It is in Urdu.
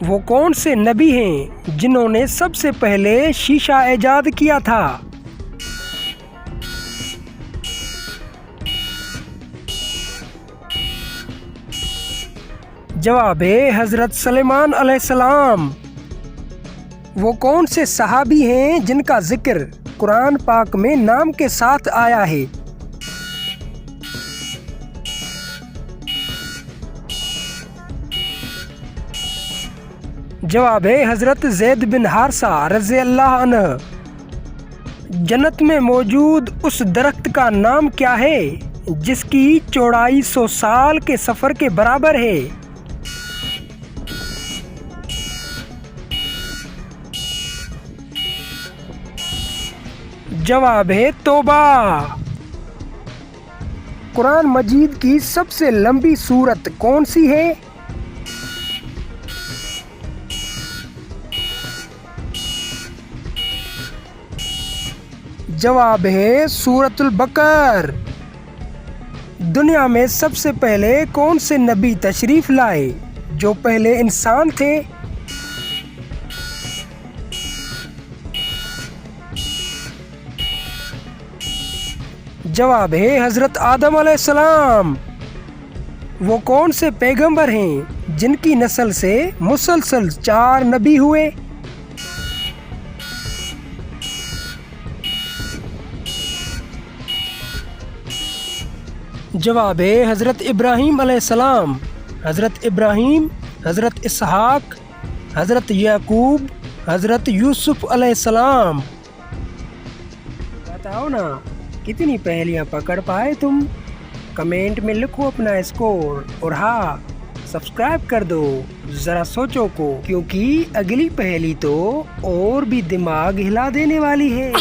وہ کون سے نبی ہیں جنہوں نے سب سے پہلے شیشہ ایجاد کیا تھا؟ جواب ہے حضرت سلیمان علیہ السلام۔ وہ کون سے صحابی ہیں جن کا ذکر قرآن پاک میں نام کے ساتھ آیا ہے؟ جواب ہے حضرت زید بن حارثہ رضی اللہ عنہ۔ جنت میں موجود اس درخت کا نام کیا ہے جس کی چوڑائی 100 سال کے سفر کے برابر ہے؟ جواب ہے توبہ۔ قرآن مجید کی سب سے لمبی سورت کون سی ہے؟ جواب ہے سورۃ البقر۔ دنیا میں سب سے پہلے کون سے نبی تشریف لائے جو پہلے انسان تھے؟ جواب ہے حضرت آدم علیہ السلام۔ وہ کون سے پیغمبر ہیں جن کی نسل سے مسلسل 4 نبی ہوئے؟ جواب ہے حضرت ابراہیم علیہ السلام۔ حضرت ابراہیم، حضرت اسحاق، حضرت یعقوب، حضرت یوسف علیہ السلام۔ بتاؤ نا کتنی پہیلیاں پکڑ پائے تم؟ کمنٹ میں لکھو اپنا اسکور، اور ہاں سبسکرائب کر دو ذرا سوچو کو، کیونکہ اگلی پہیلی تو اور بھی دماغ ہلا دینے والی ہے۔